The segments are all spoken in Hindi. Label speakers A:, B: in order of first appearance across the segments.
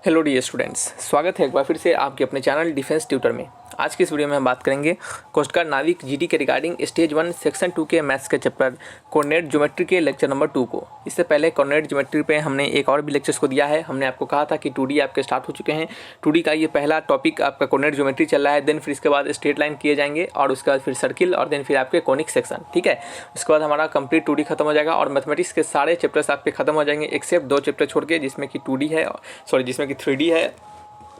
A: हेलो डियर स्टूडेंट्स, स्वागत है एक बार फिर से आपके अपने चैनल डिफेंस ट्यूटर में। आज की इस वीडियो में हम बात करेंगे कोस्ट गार्ड नाविक जीडी के रिगार्डिंग स्टेज 1 सेक्शन 2 के मैथ्स के चैप्टर कोऑर्डिनेट ज्योमेट्री के लेक्चर नंबर 2 को। इससे पहले कोऑर्डिनेट ज्योमेट्री पे हमने एक और भी लेक्चर्स को दिया है। हमने आपको कहा था कि 2D आपके स्टार्ट हो चुके हैं। 2D का ये पहला टॉपिक आपका कोऑर्डिनेट ज्योमेट्री चल रहा है। देन फिर इसके बाद स्ट्रेट लाइन किए जाएंगे और उसके बाद फिर सर्किल और देन फिर आपके कोनिक सेक्शन। ठीक है, उसके बाद हमारा कंप्लीट 2D खत्म हो जाएगा और मैथमेटिक्स के सारे चैप्टर्स आपके खत्म हो जाएंगे एक्सेप्ट 2 चैप्टर छोड़ के, जिसमें कि 2D है, जिसमें कि 3D है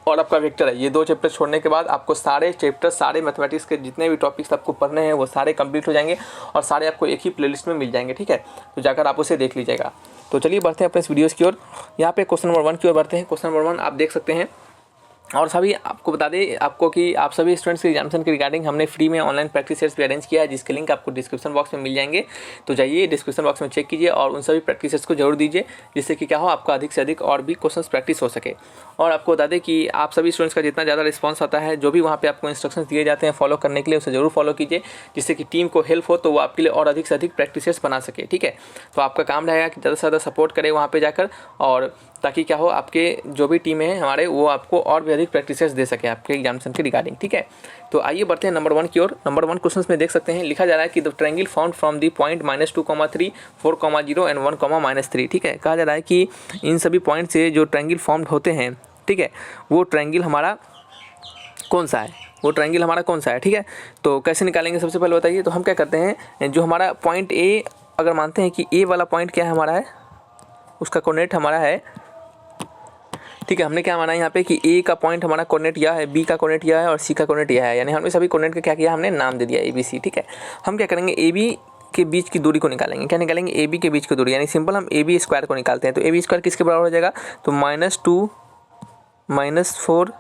A: और आपका वेक्टर है। ये 2 चैप्टर छोड़ने के बाद आपको सारे चैप्टर, सारे मैथमेटिक्स के जितने भी टॉपिक्स आपको पढ़ने हैं वो सारे कंप्लीट हो जाएंगे और सारे आपको एक ही प्लेलिस्ट में मिल जाएंगे। ठीक है, तो जाकर आप उसे देख लीजिएगा। तो चलिए बढ़ते हैं अपने इस वीडियोज़ की ओर। यहाँ पे क्वेश्चन नंबर 1 की ओर बढ़ते हैं। क्वेश्चन नंबर 1 आप देख सकते हैं। और सभी आपको बता दें आपको कि आप सभी स्टूडेंट्स के एग्जामिनेशन के रिगार्डिंग हमने फ्री में ऑनलाइन प्रैक्टिस सेट्स भी अरेंज किया है, जिसके लिंक आपको डिस्क्रिप्शन बॉक्स में मिल जाएंगे। तो जाइए डिस्क्रिप्शन बॉक्स में चेक कीजिए और उन सभी प्रैक्टिस सेट्स को जरूर दीजिए, जिससे कि क्या हो आपका अधिक से अधिक और भी क्वेश्चंस प्रैक्टिस हो सके। और आपको बता दें कि आप सभी स्टूडेंट्स का जितना ज़्यादा रिस्पॉन्स आता है, जो भी वहाँ पे आपको इंस्ट्रक्शंस दिए जाते हैं फॉलो करने के लिए, उसे जरूर फॉलो कीजिए, जिससे कि टीम को हेल्प हो तो वो आपके लिए और अधिक से अधिक प्रैक्टिस सेट्स बना सके। ठीक है, तो आपका काम रहेगा कि ज़्यादा से ज़्यादा सपोर्ट करें वहाँ पे जाकर, और ताकि क्या हो आपके जो भी टीम है हमारे वो आपको और भी अधिक प्रैक्टिसेस दे सके आपके एग्जामिनेशन के रिगार्डिंग। ठीक है, तो आइए बढ़ते हैं नंबर 1 की ओर। नंबर 1 क्वेश्चन में देख सकते हैं, लिखा जा रहा है कि the triangle found from the point -2, 3, 4, 0 and 1, -3। ठीक है, कहा जा रहा है कि इन सभी पॉइंट से जो ट्रायंगल फॉर्म्ड होते हैं, ठीक है, वो ट्रायंगल हमारा कौन सा है, वो ट्रायंगल हमारा कौन सा है। ठीक है, तो कैसे निकालेंगे सबसे पहले बताइए। तो हम क्या करते हैं, जो हमारा पॉइंट ए, अगर मानते हैं कि ए वाला पॉइंट क्या है हमारा है, उसका कोऑर्डिनेट हमारा है। ठीक है, हमने क्या माना यहाँ पे कि ए का पॉइंट हमारा कोऑर्डिनेट यह है, बी का कोऑर्डिनेट यह है और सी का कोऑर्डिनेट यह है। यानी हमने सभी कोऑर्डिनेट का क्या किया, हमने नाम दे दिया ए बी सी। ठीक है, हम क्या करेंगे, ए बी के बीच की दूरी को निकालेंगे। क्या निकालेंगे, ए बी के बीच की दूरी, यानी सिंपल हम ए बी स्क्वायर को निकालते हैं। तो ए बी स्क्वायर किसके बराबर हो जाएगा, तो -2 -4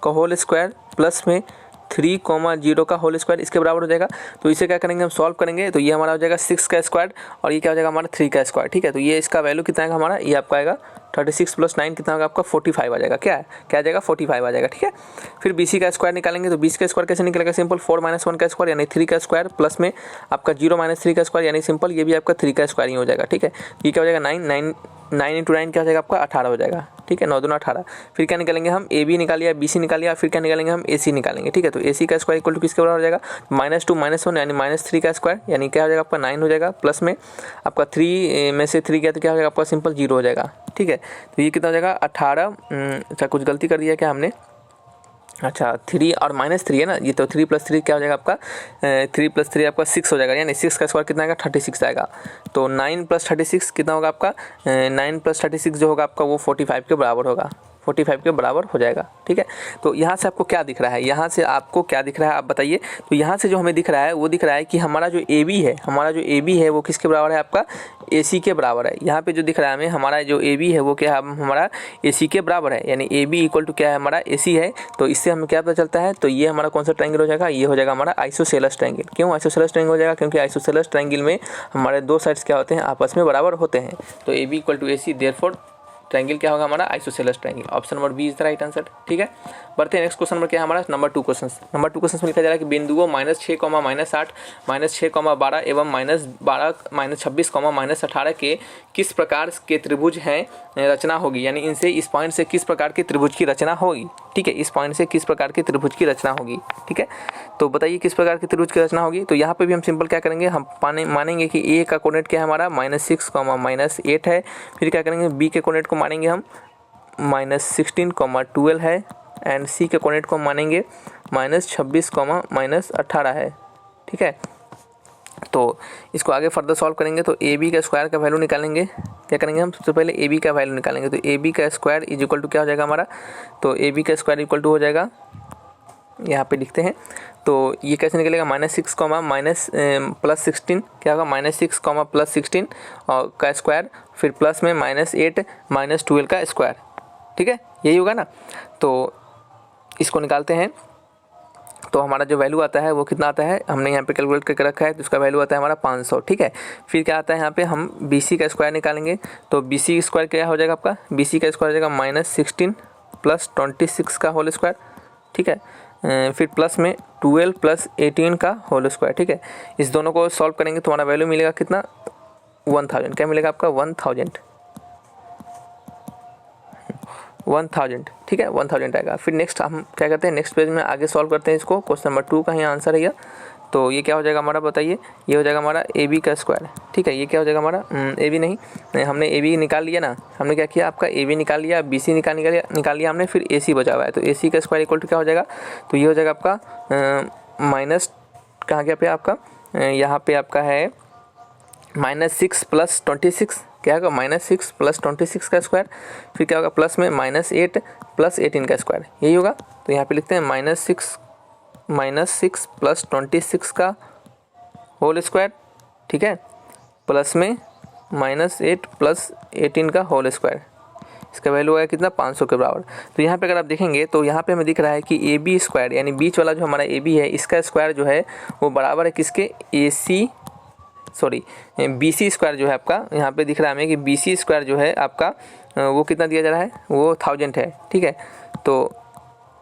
A: का होल स्क्वायर प्लस में 3, 0 का होल स्क्वायर, इसके बराबर हो जाएगा। तो इसे क्या करेंगे, हम सॉल्व करेंगे। तो ये हमारा हो जाएगा 6 का स्क्वायर और ये क्या हो जाएगा हमारा 3 का स्क्वायर। ठीक है, तो ये इसका वैल्यू कितना है हमारा, ये आपका आएगा 36 + 9 कितना होगा आपका 45 आ जाएगा। क्या है, क्या आ जाएगा 45 आ जाएगा। ठीक है, फिर BC का स्क्वायर निकालेंगे। तो BC का स्क्वायर कैसे निकलेगा, सिंपल 4 - 1 का स्क्वायर यानी 3 का स्क्वायर प्लस में आपका 0 - 3 का स्क्वायर, यानी सिंपल ये भी आपका 3 का स्क्वायर ही हो जाएगा। ठीक है, ये क्या हो जाएगा 9 × 9 क्या हो जाएगा आपका 18 हो जाएगा। ठीक है, 9 दूना 18। फिर क्या निकालेंगे हम, AB निकाल लिया, BC निकाल लिया, फिर क्या निकालेंगे हम AC निकालेंगे। ठीक है, तो AC का स्क्वायर इक्वल टू किसके बराबर हो जाएगा, -2 - 1 यानी -3 का स्क्वायर, यानी क्या हो जाएगा आपका 9 हो जाएगा, प्लस में आपका 3 में से 3 गया तो क्या हो जाएगा आपका सिंपल 0 हो जाएगा। ठीक है, तो ये कितना हो जाएगा 18। अच्छा कुछ गलती कर दिया क्या हमने, अच्छा 3 और -3 है ना, ये तो 3 + 3 क्या हो जाएगा आपका 3 + 3 आपका 6 हो जाएगा, यानी 6 का स्क्वायर कितना आएगा 36 आएगा। तो 9 + 36 कितना होगा आपका 9 + 36 जो होगा आपका वो 45 के बराबर होगा, 45 के बराबर हो जाएगा। ठीक है, तो यहाँ से आपको क्या दिख रहा है, यहाँ से आपको क्या दिख रहा है आप बताइए। तो यहाँ से जो हमें दिख रहा है वो दिख रहा है कि हमारा जो AB है, हमारा जो AB है वो किसके बराबर है आपका AC के बराबर है। यहाँ पे जो दिख रहा है हमें हमारा जो AB है वो क्या है हमारा AC के बराबर है, यानी AB = क्या है हमारा AC है। तो इससे हमें क्या पता चलता है, तो ये हमारा कौन सा ट्रायंगल हो जाएगा, ये हो जाएगा हमारा आइसोसेलेस ट्रायंगल। क्यों आइसोसेलेस ट्रायंगल हो जाएगा, क्योंकि आइसोसेलेस ट्रायंगल में हमारे 2 साइड्स क्या होते हैं आपस में बराबर होते हैं। तो AB = AC, देयरफॉर ट्रायंगल क्या होगा हमारा isosceles triangle. Option number B is the right answer. ठीक है, बढ़ते हैं नेक्स्ट क्वेश्चन नंबर क्या है हमारा नंबर 2 क्वेश्चन। नंबर 2 क्वेश्चन में लिखा जा रहा है कि बिंदुओं -6, -8, -6, -12 एवं -12, -26, -18 के किस प्रकार के त्रिभुज हैं रचना होगी, यानी इनसे इस पॉइंट से किस प्रकार के त्रिभुज की रचना होगी। ठीक है, इस पॉइंट से किस प्रकार के त्रिभुज की रचना होगी। ठीक है, तो बताइए किस प्रकार की त्रिभुज की रचना होगी। तो यहाँ पे भी हम सिंपल क्या करेंगे, हम मानेंगे कि A का कोऑर्डिनेट क्या है हमारा -6, -8 है। फिर क्या करेंगे, B के कोऑर्डिनेट को मानेंगे हम -16, 12 है, एंड C के कोऑर्डिनेट को मानेंगे -26, -18 है। ठीक है, तो इसको आगे फर्दर सॉल्व करेंगे। तो AB का स्क्वायर का वैल्यू निकालेंगे। क्या करेंगे हम, सबसे पहले AB का वैल्यू निकालेंगे। तो AB का स्क्वायर = क्या हो जाएगा हमारा, तो AB का स्क्वायर = हो जाएगा, यहाँ पे लिखते हैं। तो ये कैसे निकलेगा, -6, +16 क्या होगा -6, +16 और का स्क्वायर, फिर प्लस में -8, -12 का स्क्वायर। ठीक है, यही होगा ना। तो इसको निकालते हैं तो हमारा जो वैल्यू आता है वो कितना आता है, हमने यहाँ पे कैलकुलेट करके रखा है। तो इसका वैल्यू आता है हमारा 500। ठीक है, फिर क्या आता है यहाँ पे हम BC का स्क्वायर निकालेंगे। तो BC स्क्वायर क्या हो जाएगा आपका, BC का स्क्वायर हो जाएगा -16 + 26 का होल स्क्वायर। ठीक है, फिर प्लस में 12 + 18 का होल स्क्वायर। ठीक है, इस दोनों को सॉल्व करेंगे तो हमारा वैल्यू मिलेगा कितना 1000। क्या मिलेगा आपका 1000। 1000, ठीक है 1000 आएगा। फिर नेक्स्ट हम क्या करते हैं, नेक्स्ट पेज में आगे सॉल्व करते हैं इसको। क्वेश्चन नंबर 2 का ही आंसर है ये। तो ये क्या हो जाएगा हमारा, बताइए, ये हो जाएगा हमारा ए बी का स्क्वायर, ठीक है। ये क्या हो जाएगा हमारा, ए बी नहीं, हमने ए बी निकाल लिया ना, हमने क्या किया, आपका ए बी निकाल लिया, बी सी निकाल लिया हमने, फिर ए सी बचा हुआ है। तो ए सी का स्क्वायर इक्वल टू क्या हो जाएगा, तो ये हो जाएगा आपका माइनस, कहाँ गया पे आपका, यहाँ पे आपका है -6 + 26, क्या होगा -6 + 26 का स्क्वायर, फिर क्या होगा प्लस में -8 + 18 का स्क्वायर, यही होगा। तो यहाँ पे लिखते हैं -6 + 26 का होल स्क्वायर, ठीक है, प्लस में -8 + 18 का होल स्क्वायर। इसका वैल्यू है कितना, 500 के बराबर। तो यहाँ पे अगर आप देखेंगे तो यहाँ पे हमें दिख रहा है कि ए बी स्क्वायर, यानी बीच वाला जो हमारा ए बी है, इसका स्क्वायर जो है वो बराबर है किसके, बी सी स्क्वायर जो है आपका, यहाँ पे दिख रहा है हमें कि बी सी स्क्वायर जो है आपका वो कितना दिया जा रहा है, वो 1000 है, ठीक है। तो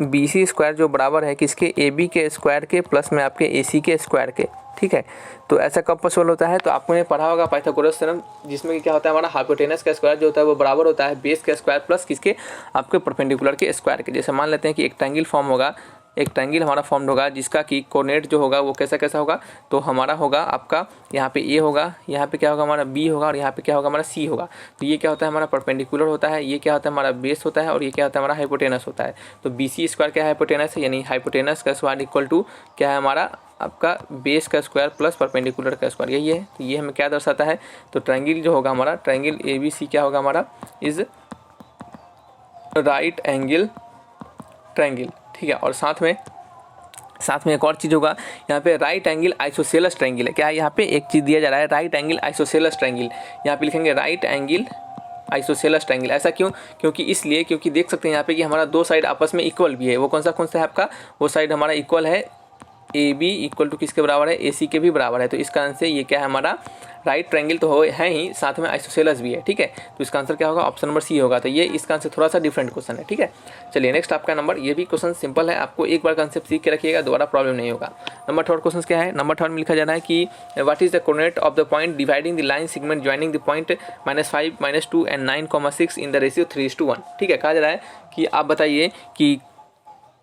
A: बी सी स्क्वायर जो बराबर है किसके, ए बी के स्क्वायर के प्लस में आपके ए सी के स्क्वायर के, ठीक है। तो ऐसा कब पॉसिबल होता है, तो आपको ने पढ़ा होगा पाइथागोरस थ्योरम, जिसमें कि क्या होता है, हमारा हाइपोटेनस का स्क्वायर जो होता है वो बराबर होता है बेस का स्क्वायर प्लस किसके, आपके परपेंडिकुलर के स्क्वायर के। जैसे मान लेते हैं कि एक ट्रायंगल फॉर्म होगा, एक ट्रायंगल हमारा फॉर्म होगा जिसका कि कोऑर्डिनेट जो होगा वो कैसा कैसा होगा, तो हमारा होगा आपका यहाँ पे ए होगा, यहाँ पे क्या होगा हमारा बी होगा, और यहाँ पे क्या होगा हमारा सी होगा। तो ये क्या होता है, हमारा परपेंडिकुलर होता है, ये क्या होता है, हमारा बेस होता है, और ये क्या होता है, हमारा हाइपोटेनस होता है। तो बी सी स्क्वायर क्या है, हाइपोटेनस है, यानी हाइपोटेनस का स्क्वायर इक्वल टू क्या है हमारा, आपका बेस का स्क्वायर प्लस परपेंडिकुलर का स्क्वायर, यही है। तो ये हमें क्या दर्शाता है, तो ट्रायंगल जो होगा हमारा, ट्रायंगल ए बी सी क्या होगा हमारा, इज राइट एंगल ट्रायंगल, ठीक है। और साथ में एक और चीज़ होगा, यहाँ पे राइट एंगल आइसोसेलेस ट्रायंगल है। क्या है, यहाँ पे एक चीज़ दिया जा रहा है, राइट एंगल आइसोसेलेस ट्रायंगल, यहाँ पे लिखेंगे राइट एंगल आइसोसेलेस ट्रायंगल। ऐसा क्यों, क्योंकि इसलिए, क्योंकि देख सकते हैं यहाँ पे कि हमारा दो साइड आपस में इक्वल भी है। वो कौन सा है आपका, वो साइड हमारा इक्वल है, ए बी इक्वल टू किसके बराबर है, ए सी के भी बराबर है। तो इसका आंसर ये क्या है हमारा, राइट ट्रायंगल तो है ही, साथ में आइसोसेलेस भी है, ठीक है। तो इसका आंसर क्या होगा, ऑप्शन नंबर सी होगा। तो ये इसका आंसर थोड़ा सा डिफरेंट क्वेश्चन है, ठीक है। चलिए नेक्स्ट आपका नंबर, ये भी क्वेश्चन सिंपल है, आपको एक बार कंसेप्ट सीख के रखिएगा, दोबारा प्रॉब्लम नहीं होगा। नंबर 3 क्वेश्चन क्या है, नंबर 3 में लिखा जा रहा है कि what is the coordinate of the point dividing the line segment joining the point -5, -2 and 9,6 in the ratio 3:1, ठीक है। कहा जा रहा है कि आप बताइए कि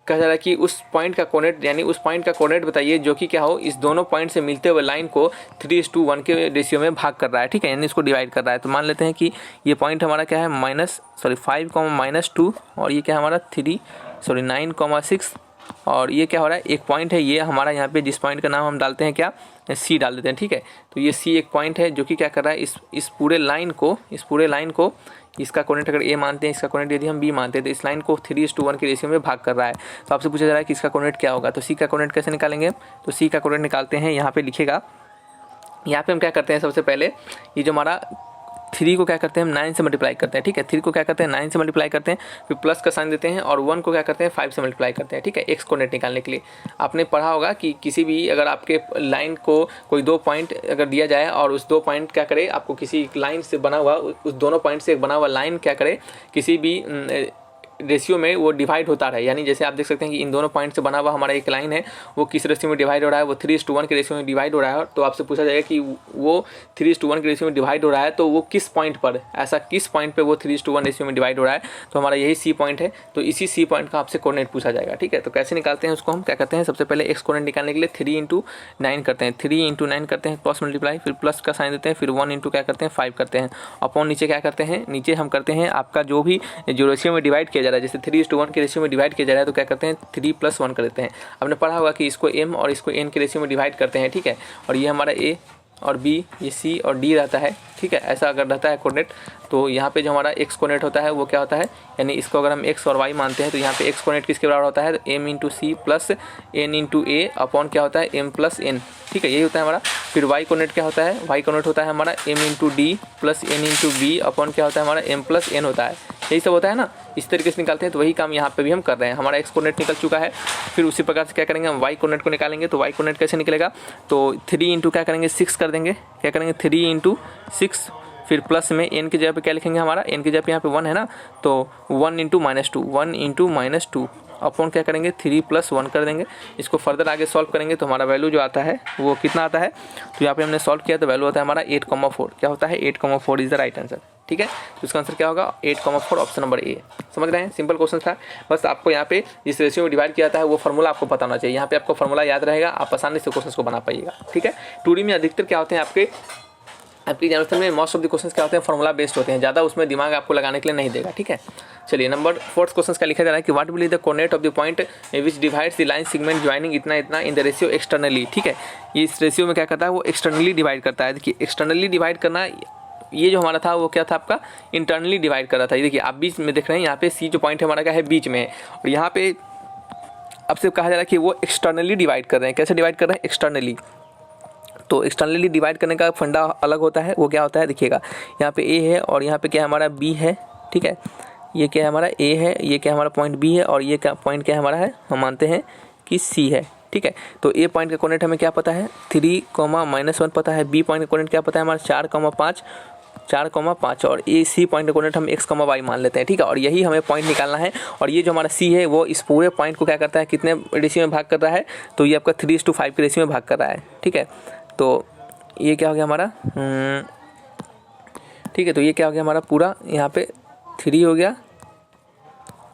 A: कहा जा रहा है कि उस पॉइंट का कोऑर्डिनेट, यानी उस पॉइंट का कोऑर्डिनेट बताइए जो कि क्या हो, इस दोनों पॉइंट से मिलते हुए लाइन को 3:1 के रेशियो में भाग कर रहा है, ठीक है, यानी इसको डिवाइड कर रहा है। तो मान लेते हैं कि ये पॉइंट हमारा क्या है, 5,-2 और ये क्या हमारा 9,6, और ये क्या हो रहा है, एक पॉइंट है ये हमारा, यहाँ पे जिस पॉइंट का नाम हम डालते हैं क्या, सी डाल देते हैं, ठीक है। तो ये सी एक पॉइंट है जो कि क्या कर रहा है, इस पूरे लाइन को इसका कोऑर्डिनेट अगर ए मानते हैं, इसका कोऑर्डिनेट यदि हम बी मानते हैं, तो इस लाइन को 3:1 के रेशियो में भाग कर रहा है। तो आपसे पूछा जा रहा है कि इसका कोऑर्डिनेट क्या होगा। तो सी का कोऑर्डिनेट कैसे निकालेंगे, तो सी का कोऑर्डिनेट निकालते हैं, यहाँ पे लिखेगा, यहाँ पे हम क्या करते हैं, सबसे पहले ये जो हमारा 3 को क्या करते हैं हम 9 से मल्टीप्लाई करते हैं, ठीक है। 3 को क्या करते हैं 9 से मल्टीप्लाई करते हैं, फिर प्लस का साइन देते हैं, और 1 को क्या करते हैं 5 से मल्टीप्लाई करते हैं, ठीक है, एक्स कोऑर्डिनेट निकालने के लिए। आपने पढ़ा होगा कि किसी भी अगर आपके लाइन को कोई 2 पॉइंट अगर दिया जाए और उस 2 पॉइंट क्या करे, आपको किसी लाइन से बना हुआ, उस दोनों पॉइंट से बना हुआ लाइन क्या करे, किसी भी रेशियो में वो डिवाइड होता रहे। यानी जैसे आप देख सकते हैं कि इन दोनों पॉइंट से बना हुआ हमारा एक लाइन है, वो किस रेशियो में डिवाइड हो रहा है, वो 3:1 के रेशियो में डिवाइड हो रहा है। तो आपसे पूछा जाएगा कि वो 3:1 के रेशियो में डिवाइड हो रहा है, तो वो किस पॉइंट पर, ऐसा किस पॉइंट पे वो 3:1 रेशियो में डिवाइड हो रहा है। तो हमारा यही सी पॉइंट है, तो इसी सी पॉइंट का आपसे कोऑर्डिनेट पूछा जाएगा, ठीक है। तो कैसे निकालते हैं उसको, हम क्या करते हैं, सबसे पहले एक्स कोऑर्डिनेट निकालने के लिए 3 × 9 करते हैं, 3 × 9 करते हैं, क्रॉस मल्टीप्लाई, फिर प्लस का साइन देते हैं, फिर 1 × क्या करते हैं 5 करते हैं, अपॉन नीचे क्या करते हैं, नीचे हम करते हैं आपका जो भी जो रेशियो में डिवाइड किया जा रहा है, जैसे 3:1 के रेशियो में डिवाइड किया जा रहा है, तो क्या करते हैं 3 + 1 कर देते हैं। आपने पढ़ा होगा कि इसको m और इसको n के रेशियो में डिवाइड करते हैं, ठीक है। और ये हमारा a और b, ये c और d रहता है, ठीक है। ऐसा अगर रहता है कोऑर्डिनेट, तो यहाँ पे जो हमारा x कोऑर्डिनेट होता है वो क्या होता है, यानी इसको अगर हम x और y मानते हैं, तो यहाँ पे x कोऑर्डिनेट किसके बराबर होता है, तो m × c + n × a upon क्या होता है m + n, ठीक है, यही होता है हमारा। फिर y कोऑर्डिनेट क्या होता है, y कोऑर्डिनेट होता है हमारा m × d + n × b upon क्या होता है हमारा m + n होता है, यही सब होता है ना। इस तरीके से निकालते हैं, तो वही काम यहाँ पे भी हम कर रहे हैं। हमारा x कोऑर्डिनेट निकल चुका है, फिर उसी प्रकार से क्या करेंगे हम y कोऑर्डिनेट को निकालेंगे। तो y कोऑर्डिनेट कैसे निकलेगा, तो 3 × क्या करेंगे 6 कर देंगे, क्या करेंगे 3 × 6, फिर प्लस में n की जगह पे क्या लिखेंगे, हमारा n की जगह पे यहाँ पे 1 है ना, तो 1 × -2 अपॉन क्या करेंगे 3 + 1 कर देंगे। इसको फर्दर आगे सॉल्व करेंगे तो हमारा वैल्यू जो आता है वो कितना आता है, तो यहाँ पे हमने सॉल्व किया तो वैल्यू आता है हमारा 8,4, क्या होता है 8,4 इज द राइट आंसर। ठीक है। तो इसका आंसर क्या होगा 8,4 ऑप्शन नंबर ए। समझ रहे हैं, सिंपल क्वेश्चन था। बस आपको यहाँ पे जिस रेशियो में डिवाइड किया जाता है वो फार्मूला आपको पता होना चाहिए। यहाँ पे आपको फार्मूला याद रहेगा, आप आसानी से क्वेश्चन को बना पाइएगा, ठीक है। 2D में अधिकतर क्या होते हैं आपके एग्जामिनेशन में मोस्ट ऑफ द क्वेश्चंस क्या होते हैं फार्मूला बेस्ड होते हैं, ज़्यादा उसमें दिमाग आपको लगाने के लिए नहीं देगा, ठीक है। चलिए नंबर 4 क्वेश्चन का लिखा जा रहा है कि what will be the coordinate of the point which divides the line segment joining इतना इतना इन द रेशियो एक्सटर्नली, ठीक है। इस रेशियो में क्या करता है वो एक्सटर्नली डिवाइड करता है। देखिए एक्सटर्नली डिवाइड करना, ये जो हमारा था वो क्या था आपका इंटरनली डिवाइड कर रहा था। ये देखिए आप बीच में देख रहे हैं, यहाँ पे सी जो पॉइंट हमारा क्या है बीच में है, और यहाँ पे अब से कहा जा रहा है कि वो एक्सटर्नली डिवाइड कर रहे हैं। कैसे डिवाइड कर रहे हैं एक्सटर्नली, तो एक्सटर्नली डिवाइड करने का फंडा अलग होता है। वो क्या होता है देखिएगा, यहाँ पे ए है और यहाँ पे क्या हमारा बी है, ठीक है। ये क्या हमारा ए है, ये क्या हमारा पॉइंट बी है, और ये क्या पॉइंट क्या हमारा है, हम मानते हैं कि सी है, ठीक है। तो ए पॉइंट का कोऑर्डिनेट हमें क्या पता है 3,-1 पता है। बी पॉइंट का कोऑर्डिनेट क्या पता है हमारा 4,5 और ए सी पॉइंट का कोऑर्डिनेट हम x,y मान लेते हैं, ठीक है। और यही हमें पॉइंट निकालना है। और ये जो हमारा सी है वो इस पूरे पॉइंट को क्या करता है, कितने रेशियो में भाग कर रहा है, तो ये आपका 3:5 के रेशियो में भाग कर रहा है, ठीक है। तो ये क्या हो गया हमारा ठीक है। तो ये क्या हो गया हमारा पूरा यहाँ पे 3 हो गया,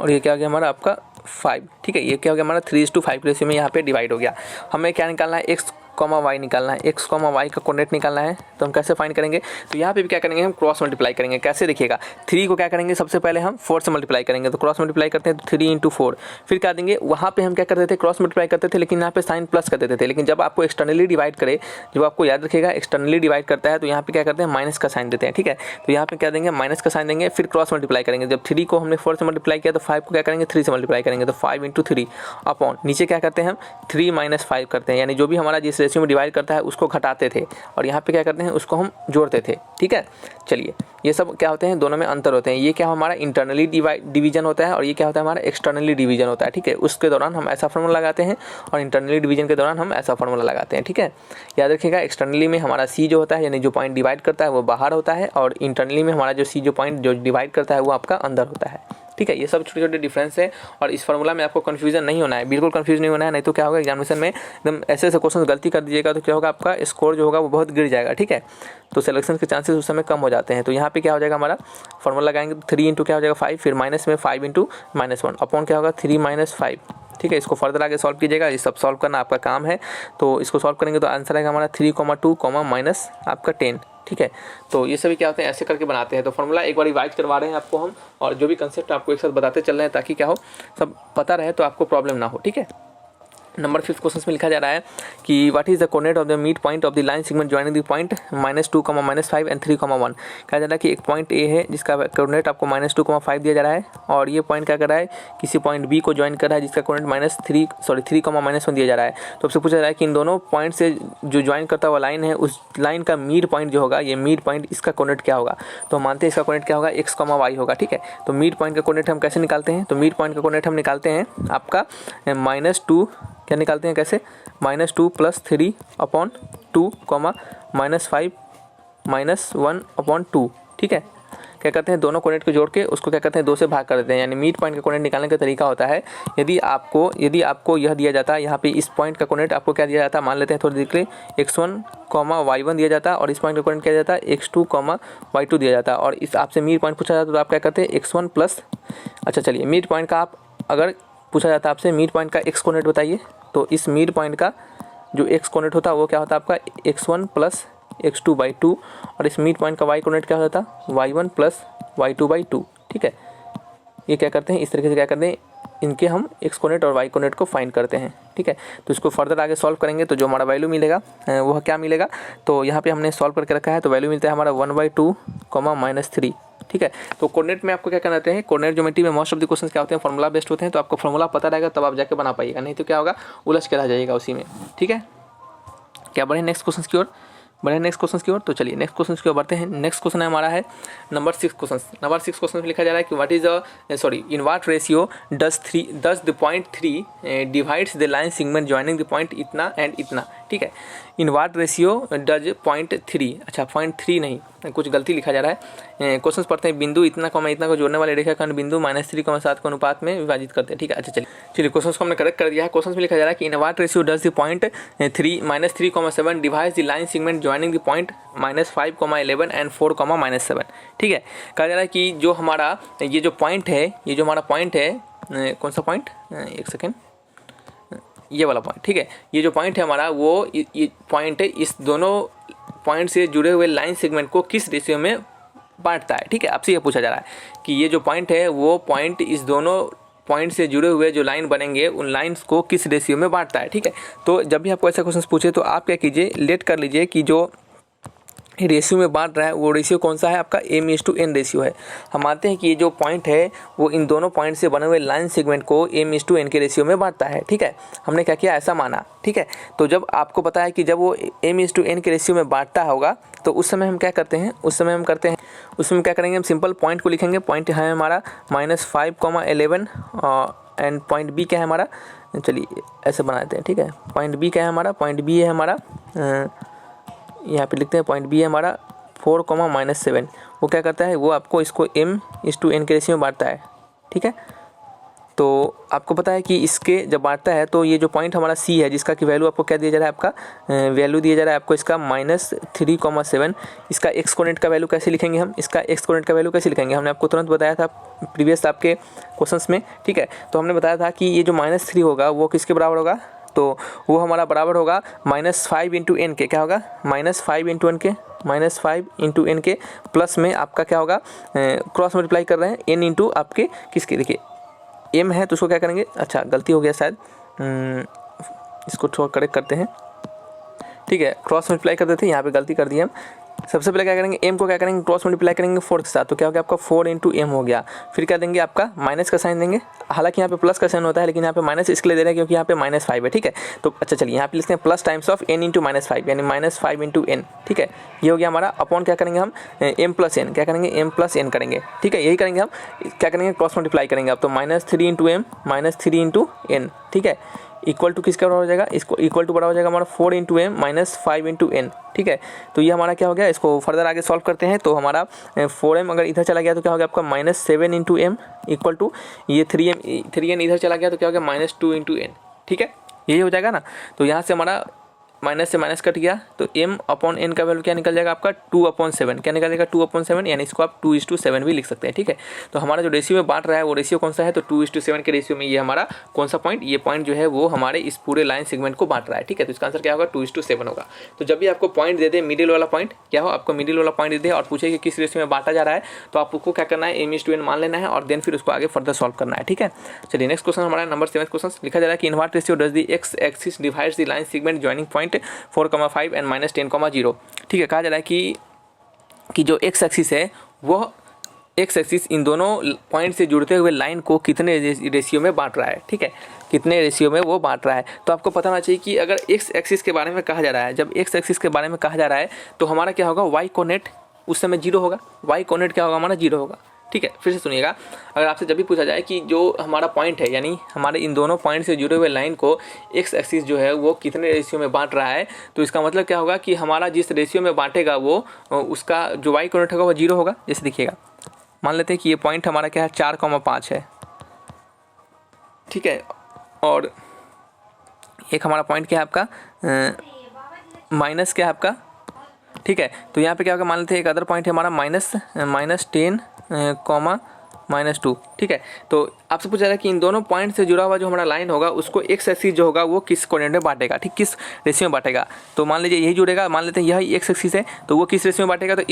A: और ये क्या हो गया हमारा आपका 5, ठीक है। ये क्या हो गया हमारा 3:5 के रेशियो में यहाँ पे डिवाइड हो गया। हमें क्या निकालना है x,y निकालना है, x,y का कोऑर्डिनेट निकालना है। तो हम कैसे फाइंड करेंगे, तो यहाँ पे भी क्या करेंगे हम क्रॉस मल्टीप्लाई करेंगे। कैसे देखिएगा 3 को क्या करेंगे सबसे पहले हम 4 से मल्टीप्लाई करेंगे, तो क्रॉस मल्टीप्लाई करते हैं तो 3 × 4। फिर क्या देंगे, वहाँ पे हम क्या करते थे क्रॉस मल्टीप्लाई करते थे, लेकिन यहाँ पे साइन प्लस कर देते थे। लेकिन जब आपको एक्सटर्नली डिवाइड करे, जब आपको याद रखिएगा एक्सटर्नली डिवाइड करता है तो यहाँ पे क्या करते हैं माइनस का साइन देते हैं, ठीक है। तो यहाँ पे क्या देंगे माइनस का साइन देंगे, फिर क्रॉस मल्टीप्लाई करेंगे। जब 3 को हमने 4 से मल्टीप्लाई किया तो 5 को क्या करेंगे 3 से मल्टीप्लाई करेंगे, तो 5 × 3 अपॉन नीचे क्या करते हैं हम 3 - 5 करते हैं, यानी जो भी हमारा जिस रेशियो में डिवाइड करता है उसको घटाते थे, और यहाँ पे क्या करते हैं उसको हम जोड़ते थे, ठीक है। चलिए ये सब क्या होते हैं, दोनों में अंतर होते हैं। ये क्या हमारा इंटरनली डिवीजन होता है और ये क्या होता है हमारा एक्सटर्नली डिवीजन होता है, ठीक है। उसके दौरान हम ऐसा फार्मूला लगाते हैं और इंटरनली डिवीजन के दौरान हम ऐसा फार्मूला लगाते हैं, ठीक है। याद रखिएगा एक्सटर्नली में हमारा सी जो होता है यानी जो पॉइंट डिवाइड करता है वो बाहर होता है, और इंटरनली में हमारा जो सी जो पॉइंट जो डिवाइड करता है वो आपका अंदर होता है, ठीक है। ये सब छोटे छोटे डिफरेंस है, और इस फार्मूला में आपको कंफ्यूजन नहीं होना है, बिल्कुल कंफ्यूज नहीं होना है, नहीं तो क्या होगा एग्जामिनेशन में एकदम ऐसे ऐसे क्वेश्चन गलती कर दीजिएगा तो क्या होगा आपका स्कोर जो होगा वो बहुत गिर जाएगा, ठीक है। तो सिलेक्शन के चांसेस उस समय कम हो जाते हैं। तो यहाँ पे क्या हो जाएगा हमारा फार्मूला लगाएंगे तो 3 × क्या हो जाएगा 5, फिर माइनस में 5 × -1 अपॉन क्या होगा 3 - 5, ठीक है। इसको फर्दर आगे सॉल्व कीजिएगा, ये सब सॉल्व करना आपका काम है। तो इसको सॉल्व करेंगे तो आंसर आएगा हमारा 3,2, माइनस आपका 10, ठीक है। तो ये सभी क्या होते हैं ऐसे करके बनाते हैं। तो फार्मूला एक बार रिवाइज करवा रहे हैं आपको हम, और जो भी कंसेप्ट आपको एक साथ बताते चल रहे हैं ताकि क्या हो सब पता रहे, तो आपको प्रॉब्लम ना हो, ठीक है। नंबर 5 क्वेश्चन में लिखा जा रहा है कि what is the coordinate of the mid point of the line segment joining the point -2, -5 and 3,1। कहा जा रहा है कि एक पॉइंट ए है जिसका कोऑर्डिनेट आपको -2, 5 दिया जा रहा है, और ये पॉइंट क्या कर रहा है किसी पॉइंट बी को ज्वाइन कर रहा है जिसका कोऑर्डिनेट -3 -1 दिया जा रहा है। तो आपसे पूछा जा रहा है कि इन दोनों पॉइंट से जो ज्वाइन करता हुआ लाइन है उस लाइन का मिड पॉइंट जो होगा, ये मिड पॉइंट इसका कोऑर्डिनेट क्या होगा। तो हम मानते हैं इसका कोऑर्डिनेट क्या होगा x,y होगा, ठीक है। तो मिड पॉइंट का कोऑर्डिनेट हम कैसे निकालते हैं, तो मिड पॉइंट का कोऑर्डिनेट हम निकालते हैं आपका -2 क्या निकालते हैं कैसे -2 + 3 अपॉन 2, -5 -1 अपॉन 2, ठीक है। क्या करते हैं दोनों कोऑर्डिनेट को जोड़ के उसको क्या करते हैं 2 से भाग कर देते हैं, यानी मिड पॉइंट का कोऑर्डिनेट निकालने का तरीका होता है। यदि आपको यह दिया जाता है यहाँ पे इस पॉइंट का कोऑर्डिनेट आपको क्या दिया जाता है, मान लेते हैं थोड़ी देर के लिए x1, y1 दिया जाता है, और इस पॉइंट का कोऑर्डिनेट क्या दिया जाता है x2, y2 दिया जाता है। और इस आपसे मिड पॉइंट पूछा जाता है तो आप क्या करते हैं x1 प्लस, अच्छा चलिए मिड पॉइंट का आप अगर पूछा जाता है आपसे मिड पॉइंट का x कोऑर्डिनेट बताइए, तो इस मिड पॉइंट का जो x कोऑर्डिनेट होता है वो क्या होता है आपका x1 + x2/2, और इस मिड पॉइंट का y कोऑर्डिनेट क्या होता है y1 + y2/2, ठीक है। ये क्या करते हैं इस तरीके से क्या करते हैं इनके हम x कोऑर्डिनेट और y कोऑर्डिनेट को फाइंड करते हैं, ठीक है। तो इसको फर्दर आगे सॉल्व करेंगे तो जो हमारा वैल्यू मिलेगा वह क्या मिलेगा, तो यहाँ पे हमने सॉल्व करके रखा है, तो वैल्यू मिलता है हमारा 1/2, -3, ठीक है। तो कोऑर्डिनेट में आपको क्या करना है, कोऑर्डिनेट ज्योमेट्री में मोस्ट ऑफ द क्वेश्चंस क्या होते हैं फार्मूला बेस्ड होते हैं। तो आपको फार्मूला पता रहेगा तब आप जाके बना पाइएगा, नहीं तो क्या होगा उलझ के रह जाइएगा उसी में, ठीक है। क्या बढ़े नेक्स्ट क्वेश्चन की ओर, तो चलिए नेक्स्ट क्वेश्चन की ओर बढ़ते हैं। नेक्स्ट क्वेश्चन हमारा है नंबर 6 क्वेश्चन। नंबर 6 क्वेश्चन में लिखा जा रहा है कि what is in what ratio does the point 3 divides the line segment joining the point इतना एंड इतना, ठीक है। इन व्हाट रेशियो डज 0.3, अच्छा 0.3 नहीं, कुछ गलती लिखा जा रहा है। क्वेश्चन पढ़ते हैं। बिंदु इतना को जोड़ने वाले रेखाखंड बिंदु -3,7 के अनुपात में विभाजित करते हैं, ठीक है। अच्छा चलिए क्वेश्चन को हमने करेक्ट कर दिया है। क्वेश्चन में लिखा जा रहा है कि in what ratio does the point -3,7 divides the line segment joining the point -5,11 and 4,-7, ठीक है। कहा जा रहा है कि जो हमारा ये जो पॉइंट है, कौन सा पॉइंट, एक सेकेंड, ये वाला पॉइंट, ठीक है। ये जो पॉइंट है हमारा, वो ये पॉइंट है, इस दोनों पॉइंट से जुड़े हुए लाइन सेगमेंट को किस रेशियो में बांटता है, ठीक है। आपसे ये पूछा जा रहा है कि ये जो पॉइंट है वो पॉइंट इस दोनों पॉइंट से जुड़े हुए जो लाइन बनेंगे उन लाइंस को किस रेशियो में बांटता है, ठीक है। तो जब भी आपको ऐसा क्वेश्चन पूछे तो आप क्या कीजिए, लेट कर लीजिए कि जो रेशियो में बांट रहा है वो रेशियो कौन सा है, आपका m/n रेशियो है। हम मानते हैं कि ये जो पॉइंट है वो इन दोनों पॉइंट से बने हुए लाइन सेगमेंट को m/n के रेशियो में बांटता है, ठीक है। हमने क्या किया, ऐसा माना, ठीक है। तो जब आपको पता है कि जब वो m/n के रेशियो में बांटता होगा तो उस समय हम क्या करते हैं, उसमें क्या करेंगे, हम सिंपल पॉइंट को लिखेंगे। पॉइंट है हमारा -5,11 एंड पॉइंट बी क्या है हमारा, चलिए ऐसे बनाते हैं, ठीक है। पॉइंट बी क्या है हमारा, पॉइंट बी है हमारा, यहाँ पे लिखते हैं पॉइंट बी है हमारा 4,-7। वो क्या करता है, वो आपको इसको m/n के रेशियो में बांटता है, ठीक है। तो आपको पता है कि इसके जब बांटता है तो ये जो पॉइंट हमारा C है, जिसका कि वैल्यू आपको क्या दिया जा रहा है, आपका वैल्यू दिया जा रहा है आपको इसका -3,7। इसका एक्स कोऑर्डिनेट का वैल्यू कैसे लिखेंगे हम, हमने आपको तुरंत बताया था प्रीवियस आपके क्वेश्चंस में, ठीक है। तो हमने बताया था कि ये जो -3 होगा वो किसके बराबर होगा, तो वो हमारा बराबर होगा -5 × n के, क्या होगा, -5 × n के प्लस में आपका क्या होगा, क्रॉस मल्टीप्लाई कर रहे हैं n इंटू आपके किसके, देखिए m है तो उसको क्या करेंगे, अच्छा गलती हो गया शायद, इसको थोड़ा करेक्ट करते हैं, ठीक है। क्रॉस मल्टीप्लाई कर देते हैं, यहाँ पे गलती कर दी हम। सबसे पहले क्या करेंगे, m को क्या करेंगे, क्रॉस मल्टीप्लाई करेंगे 4 के साथ, तो क्या हो गया आपका 4 × m हो गया। फिर क्या देंगे, आपका माइनस का साइन देंगे, हालांकि यहाँ पे प्लस का साइन होता है लेकिन यहाँ पे माइनस इसके लिए दे रहे हैं क्योंकि यहाँ पे -5 है, ठीक है। तो अच्छा चलिए यहाँ पे लिखते हैं प्लस टाइम्स ऑफ n × -5 यानी -5 × n, ठीक है। ये हो गया हमारा अपॉन क्या करेंगे हम, m+n, क्या करेंगे, m+n करेंगे, ठीक है। यही करेंगे हम, क्या करेंगे, क्रॉस मल्टीप्लाई करेंगे अब, तो -3 × m -3 × n, ठीक है, इक्वल टू किसका बराबर हो जाएगा, इसको इक्वल टू बराबर हो जाएगा हमारा 4 × m -5 × n, ठीक है। तो ये हमारा क्या हो गया, इसको फर्दर आगे सॉल्व करते हैं तो हमारा 4m अगर इधर चला गया तो क्या हो गया आपका -7 × m इक्वल टू ये 3n इधर चला गया तो क्या हो गया -2 × n, ठीक है। यही हो जाएगा ना। तो यहाँ से हमारा माइनस से माइनस कट गया तो m/n का वैल्यू क्या निकल जाएगा आपका 2/7, क्या निकल जाएगा 2/7, यानी इसको आप 2:7 भी लिख सकते हैं, ठीक है। तो हमारा जो रेशियो में बांट रहा है वो रेशियो कौन सा है, तो 2:7 के रेशियो में ये हमारा कौन सा पॉइंट, ये पॉइंट जो है वो हमारे इस पूरे लाइन सेगमेंट को बांट रहा है, ठीक है। तो इसका आंसर क्या होगा, 2:7 होगा। तो जब भी आपको पॉइंट दे दे, मिडिल वाला पॉइंट क्या हो, आपको मिडिल वाला पॉइंट दे दे और पूछे कि किस रेशियो में बांटा जा रहा है, तो आपको क्या करना है, m/n मान लेना है और देन फिर उसको आगे फर्दर सॉल्व करना है, ठीक है। चलिए नेक्स्ट क्वेश्चन हमारा नंबर 7 क्वेश्चन लिखा जा रहा है कि in what ratio does the x axis divides the line segment joining point 4,5 and -10,0, ठीक है। कहा जा रहा है कि जो x एक्सिस है वह x एक्सिस इन दोनों पॉइंट से जुड़ते हुए लाइन को कितने रेशियो में बांट रहा है, ठीक है, कितने रेशियो में वो बांट रहा है। तो आपको पता होना चाहिए कि अगर x एक्सिस के बारे में कहा जा रहा है, जब x एक्सिस के बारे में कहा जा रहा है तो हमारा क्या होगा, y कोऑर्डिनेट उस समय 0 होगा, y कोऑर्डिनेट क्या होगा हमारा 0 होगा, ठीक है। फिर से सुनिएगा, अगर आपसे जब भी पूछा जाए कि जो हमारा पॉइंट है यानी हमारे इन दोनों पॉइंट से जुड़े हुए लाइन को x एक्सिस जो है वो कितने रेशियो में बांट रहा है, तो इसका मतलब क्या होगा कि हमारा जिस रेशियो में बांटेगा वो उसका जो y कोऑर्डिनेट होगा वो 0 होगा। जैसे देखिएगा, मान लेते हैं कि ये पॉइंट हमारा क्या है 4,5 है, ठीक है, और एक हमारा पॉइंट क्या है आपका माइनस क्या है आपका, ठीक है। तो यहाँ पे क्या होगा, मान लेते हैं एक अदर पॉइंट है हमारा -10, -2, ठीक है। तो आपसे पूछा जा रहा है कि इन दोनों पॉइंट से जुड़ा हुआ जो हमारा लाइन होगा उसको x एक्सिस जो होगा वो किस कोऑर्डिनेट में बांटेगा, ठीक, किस रेशियो में बांटेगा। तो मान लीजिए यही जुड़ेगा, मान लेते हैं यही x एक्सिस है तो वो किस रेशियो में बांटेगा, तो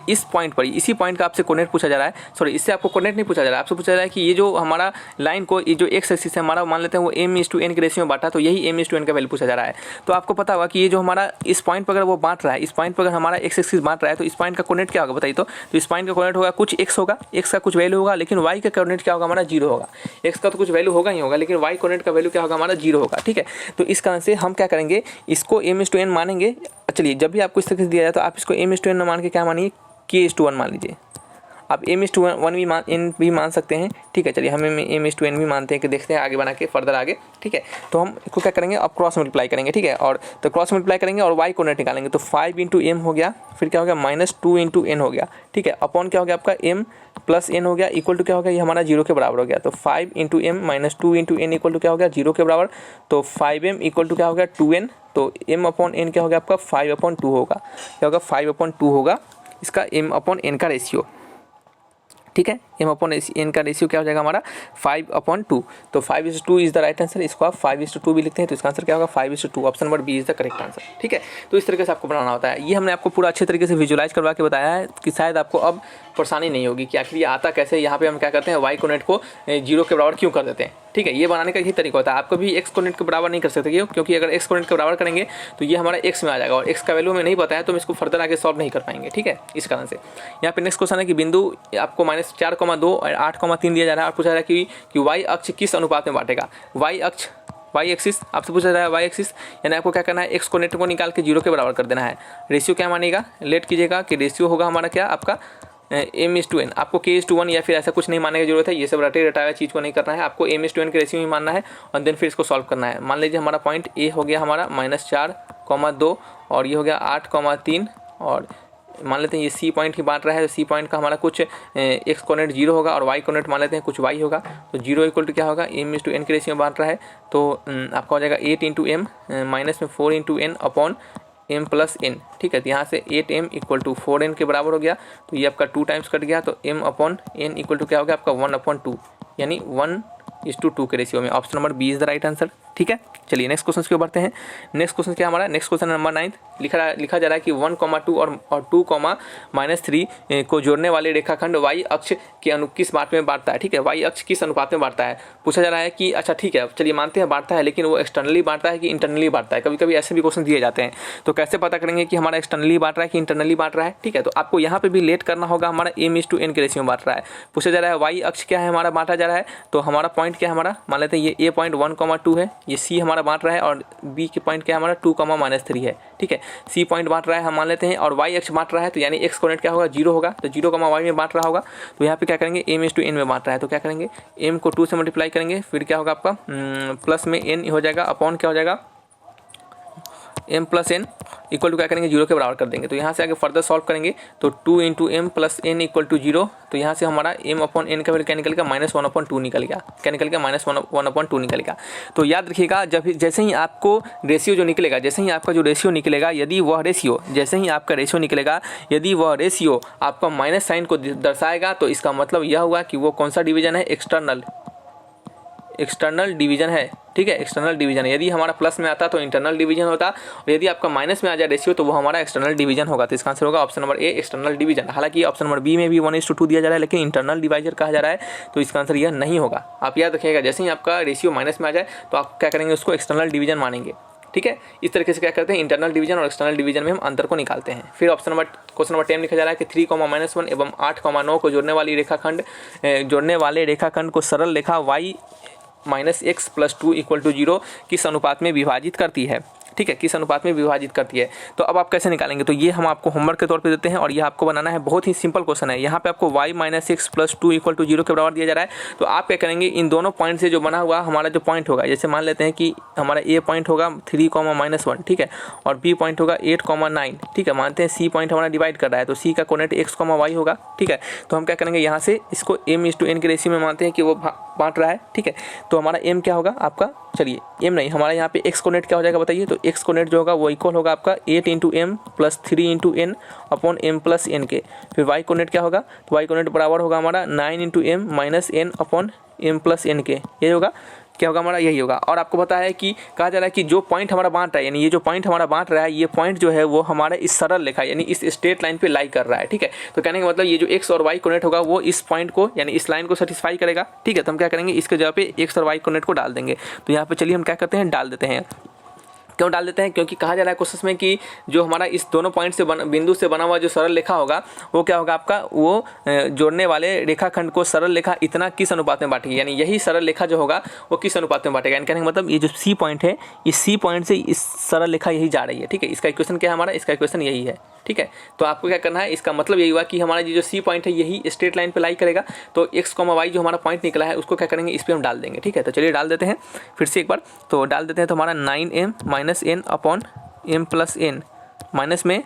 A: इस पॉइंट पर, इसी पॉइंट का आपसे कोऑर्डिनेट पूछा जा रहा है, सॉरी इससे आपको कोऑर्डिनेट नहीं पूछा जा रहा है, आपसे पूछा जा रहा है कि ये जो हमारा लाइन को, ये जो x एक्सिस है हमारा, मान लेते हैं वो m/n के रेशियो में बांटा, तो यही m/n का वैल्यू पूछा जा रहा है। तो आपको पता होगा कि ये जो हमारा इस पॉइंट पर अगर वो बांट रहा है, इस पॉइंट पर अगर हमारा x एक्सिस बांट रहा है तो इस पॉइंट का कोऑर्डिनेट क्या होगा बताइए। तो इस पॉइंट का कोऑर्डिनेट होगा कुछ x होगा, x का कुछ वैल्यू होगा, लेकिन y का कोऑर्डिनेट क्या होगा हमारा 0 होगा। x का तो कुछ वैल्यू होगा ही होगा लेकिन y कोऑर्डिनेट का वैल्यू क्या होगा हमारा 0 होगा, ठीक है। तो इस कारण से हम क्या करेंगे, इसको m/n मानेंगे। चलिए जब भी आपको इस तरह से दिया जाए तो आप इसको m/n मान के क्या मानिए, k/1 मान लीजिए। आप m/1 भी n भी मान सकते हैं, ठीक है। चलिए हम m/n भी मानते हैं कि देखते हैं आगे बना के फर्दर आगे, ठीक है। तो हम इसको क्या करेंगे, अब क्रॉस मल्टीप्लाई करेंगे, ठीक है। और तो क्रॉस मल्टीप्लाई करेंगे और y कोऑर्डिनेट निकालेंगे, तो 5 × m हो गया, फिर क्या हो गया -2 × n हो गया, ठीक है। अपॉन क्या हो गया आपका m + n हो गया, इक्वल टू क्या हो गया, ये हमारा 0 के बराबर हो गया। तो 5 × m - 2 × n इक्वल टू क्या हो गया, 0 के बराबर। तो 5m इक्वल टू क्या हो गया, 2n। तो m/n क्या हो गया आपका 5/2 होगा, क्या होगा 5/2 होगा इसका m/n का रेशियो, ठीक है। m/n का रेशियो क्या हो जाएगा हमारा 5/2। तो 5:2 इज द राइट आंसर। इसको आप 5:2 भी लिखते हैं, तो इसका आंसर क्या होगा 5:2। Option number B is the correct answer, ठीक है। तो इस तरीके से आपको बनाना होता है। ये हमने आपको पूरा अच्छे तरीके से विजुलाइज करवा के बताया है कि शायद आपको अब परेशानी नहीं होगी कि आखिर ये आता कैसे। यहाँ पे हम क्या करते हैं, वाई कोऑर्डिनेट को 0 के बराबर क्यों कर देते हैं, ठीक है। ये बनाने का यही तरीका होता है। आपको भी एक्स कोऑर्डिनेट के बराबर नहीं कर सकते क्यों, क्योंकि अगर एक्स कोऑर्डिनेट के बराबर करेंगे तो ये हमारा एक्स में आ जाएगा और एक्स का वैल्यू हमें नहीं पता है, तो हम इसको फर्दर आगे सॉल्व नहीं कर पाएंगे, ठीक है। इस कारण से यहाँ पे नेक्स्ट क्वेश्चन है कि बिंदु आपको -4,2 और 8,3 दिया जा रहा है और पूछा जा रहा है कि वाई अक्ष किस अनुपात में बांटेगा। वाई एक्सिस आपसे पूछा जा रहा है, वाई एक्सिस यानी आपको क्या करना है, एक्स कोऑर्डिनेट को निकाल के 0 के बराबर कर देना है। रेशियो क्या मानेगा, लेट कीजिएगा कि रेशियो होगा हमारा क्या आपका m/n। आपको k/1 या फिर ऐसा कुछ नहीं मानने की जरूरत है, ये सब रटे रटाया चीज़ को नहीं करना है, आपको m/n के रेशियो ही मानना है और देन फिर इसको सॉल्व करना है। मान लीजिए हमारा पॉइंट ए हो गया हमारा -4,2 और ये हो गया 8,3 और मान लेते हैं ये सी पॉइंट ही बांट रहा है। तो सी पॉइंट का हमारा कुछ एक्स कोऑर्डिनेट 0 होगा और वाई कोऑर्डिनेट मान लेते हैं कुछ वाई होगा। तो 0 इक्वल टू क्या होगा, m/n के रेशियो में बांट रहा है, तो आपका हो जाएगा 8 × m माइनस में 4 × n अपॉन m + n, ठीक है। तो यहाँ से 8m इक्वल टू 4n के बराबर हो गया, तो ये आपका 2 टाइम्स कट गया, तो m/n इक्वल टू क्या हो गया आपका 1/2, यानी 1:2 के रेशियो में। Option number B is the right answer, ठीक है। चलिए नेक्स्ट क्वेश्चन की ओर बढ़ते हैं। नेक्स्ट क्वेश्चन क्या हमारा, नेक्स्ट क्वेश्चन नंबर 9 लिखा जा रहा है कि 1,2 और 2,-3 को जोड़ने वाले रेखाखंड y अक्ष के किस बात में बांटता है, ठीक है। y अक्ष किस अनुपात में बांटता है पूछा जा रहा है कि अच्छा ठीक है चलिए मानते हैं बांटता है, लेकिन वो एक्सटर्नली बांटता है कि इंटरनली बांटता है। कभी कभी ऐसे भी क्वेश्चन दिए जाते हैं, तो कैसे पता करेंगे कि हमारा एक्सटर्नली बांट रहा है कि इंटरनली बांट रहा है, ठीक है। तो आपको यहाँ पे भी लेट करना होगा, हमारा m/n के रेशियो में बांट रहा है। पूछा जा रहा है y अक्ष क्या है हमारा बांटा जा रहा है, तो हमारा पॉइंट क्या है हमारा, मान लेते हैं ये a पॉइंट 1,2 है, ये c हमारा बांट रहा है और b के पॉइंट क्या है हमारा 2,-3 है, ठीक है। c पॉइंट बांट रहा है हम मान लेते हैं और y अक्ष बांट रहा है, तो यानी x कोऑर्डिनेट क्या होगा 0 होगा, तो 0, y में बांट रहा होगा। तो यहाँ पे क्या करेंगे m/n में बांट रहा है, तो क्या करेंगे m को 2 से मल्टीप्लाई करेंगे, फिर क्या होगा आपका प्लस में n हो जाएगा अपॉन क्या हो जाएगा m + n इक्वल टू क्या करेंगे 0 के बराबर कर देंगे। तो यहाँ से आगे फर्दर सॉल्व करेंगे, तो 2 × m + n इक्वल टू 0। तो यहाँ से हमारा m/n का वैल्यू क्या निकल गया -1/2 निकल गया, क्या निकल गया -1/2 निकल गया। तो याद रखिएगा जैसे ही आपको रेशियो जो निकलेगा, जैसे ही आपका जो रेशियो निकलेगा, यदि वह रेशियो जैसे ही आपका रेशियो निकलेगा, यदि वह रेशियो आपका माइनस साइन को दर्शाएगा, तो इसका मतलब यह हुआ कि वो कौन सा डिवीजन है, एक्सटर्नल डिवीजन है, ठीक है। एक्सटर्नल डिवीजन है। यदि हमारा प्लस में आता तो इंटरनल डिवीजन होता और यदि आपका माइनस में आ जाए रेशियो तो वो हमारा एक्सटर्नल डिवीजन होगा। तो इसका आंसर होगा option number A external division. हालांकि ऑप्शन नंबर बी में भी 1:2 दिया जा रहा है, लेकिन इंटरनल डिवाइजर कहा जा रहा है, तो इसका आंसर यह नहीं होगा। आप याद रखिएगा जैसे ही आपका रेशियो माइनस में आ जाए तो आप क्या करेंगे, उसको एक्सटर्नल डिवीजन मानेंगे, ठीक है। इस तरीके से क्या करते हैं, इंटरनल डिवीजन और एक्सटर्नल डिवीजन में हम अंतर को निकालते हैं। फिर क्वेश्चन नंबर 10 लिखा जा रहा है कि 3,-1 एवं 8,9 को जोड़ने वाले रेखाखंड को सरल रेखा y -x + 2 = 0 किस अनुपात में विभाजित करती है, ठीक है, किस अनुपात में विभाजित करती है। तो अब आप कैसे निकालेंगे, तो ये हम आपको होमवर्क के तौर पे देते हैं और ये आपको बनाना है। बहुत ही सिंपल क्वेश्चन है। यहाँ पे आपको y -x + 2 = 0 के बराबर दिया जा रहा है। तो आप क्या करेंगे, इन दोनों पॉइंट से जो बना हुआ हमारा जो पॉइंट होगा, जैसे मान लेते हैं कि हमारा a पॉइंट होगा 3,-1, ठीक है, और b पॉइंट होगा 8,9, ठीक है। मानते हैं c पॉइंट हमारा डिवाइड कर रहा है, तो c का कोऑर्डिनेट x, y होगा, ठीक है। तो हम क्या करेंगे, यहाँ से इसको m/n के रेशियो में मानते हैं कि वो बांट रहा है, ठीक है। तो हमारा m क्या होगा आपका, चलिए m नहीं, हमारा यहाँ पे x कोऑर्डिनेट क्या हो जाएगा बताइए। तो x कोऑर्डिनेट जो होगा वो इक्वल होगा आपका 8 × m + 3 × n upon m + n के। फिर y कोऑर्डिनेट क्या होगा, तो y कोऑर्डिनेट बराबर होगा हमारा 9 × m - n upon m + n के। ये होगा क्या होगा हमारा, यही होगा। और आपको पता है कि कहा जा रहा है कि जो पॉइंट हमारा बांट रहा है, यानी ये जो पॉइंट हमारा बांट रहा है, ये पॉइंट जो है वो हमारा इस सरल रेखा यानी इस स्ट्रेट लाइन पे लाई कर रहा है, ठीक है। तो कहने का मतलब ये जो x और y कोऑर्डिनेट होगा वो इस पॉइंट को यानी इस लाइन को सेटिस्फाई करेगा, ठीक है। तो हम क्या करेंगे, इसके जगह पे x और y कोऑर्डिनेट को डाल देंगे। तो यहाँ पे चलिए हम क्या करते हैं, डाल देते हैं। क्यों डाल देते हैं? क्योंकि कहा जा रहा है क्वेश्चन में कि जो हमारा इस दोनों पॉइंट से बिंदु से बना हुआ जो सरल रेखा होगा वो क्या होगा आपका, वो जोड़ने वाले रेखाखंड को सरल रेखा इतना किस अनुपात में बांटेगी, यानी यही सरल रेखा जो होगा वो किस अनुपात में बांटेगा। यानी कहने का मतलब ये जो सी पॉइंट है, इस सी पॉइंट से इस सरल रेखा यही जा रही है, ठीक है। इसका इक्वेशन क्या है हमारा, इसका इक्वेशन यही है, ठीक है। तो आपको क्या करना है, इसका मतलब यही हुआ कि हमारा ये जो सी पॉइंट है यही स्ट्रेट लाइन पे लाई करेगा, तो x, y जो हमारा पॉइंट निकला है उसको क्या करेंगे, इस पर हम डाल देंगे, ठीक है। तो चलिए डाल देते हैं फिर से एक बार, तो डाल देते हैं। तो हमारा 9m - n upon m + n minus में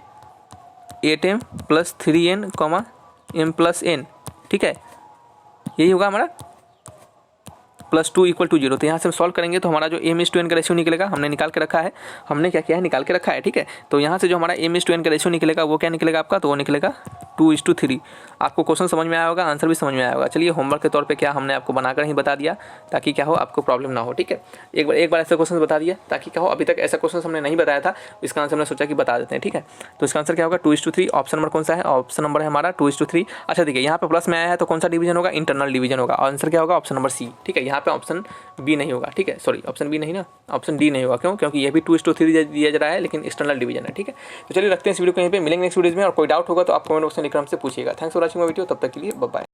A: 8m + 3n, m + n, ठीक है। यही होगा हमारा +2 = 0। तो यहाँ से हम सॉल्व करेंगे तो हमारा जो m/n का रेशियो निकलेगा, हमने निकाल के रखा है, हमने क्या किया है, निकाल के रखा है, ठीक है। तो यहाँ से जो हमारा m/n का रेशियो निकलेगा वो क्या निकलेगा आपका, तो वो निकलेगा 2:3। आपको क्वेश्चन समझ में आया होगा, आंसर भी समझ में आया होगा। चलिए होमवर्क के तौर पे क्या हमने आपको बनाकर ही बता दिया ताकि क्या हो, आपको प्रॉब्लम ना हो, ठीक है। एक बार ऐसा क्वेश्चन बता दिया ताकि क्या हो, अभी तक ऐसा क्वेश्चन हमने नहीं बताया था, इसका आंसर हमने सोचा कि बता देते हैं, ठीक है। तो इसका आंसर क्या होगा, 2:3। ऑप्शन नंबर कौन सा है, ऑप्शन नंबर है हमारा 2:3। अच्छा देखिए यहाँ पे प्लस में आया है तो कौन सा डिवीजन होगा, इंटरनल डिवीजन होगा। आंसर क्या होगा, ऑप्शन नंबर सी, ठीक है। यहाँ पे ऑप्शन बी नहीं होगा, ठीक है, सॉरी ऑप्शन बी नहीं ना, ऑप्शन डी नहीं होगा। क्यों, क्योंकि ये भी 2:3 दिया जा रहा है लेकिन एक्सटर्नल डिवीजन है, ठीक है। तो चलिए रखते हैं इस वीडियो को यहीं पे, मिलेंगे नेक्स्ट वीडियो में, और कोई डाउट होगा तो आप कमेंट बॉक्स में लिखकर हमसे पूछिएगा। Thanks for watching my video, तब तक के लिए बाय बाय।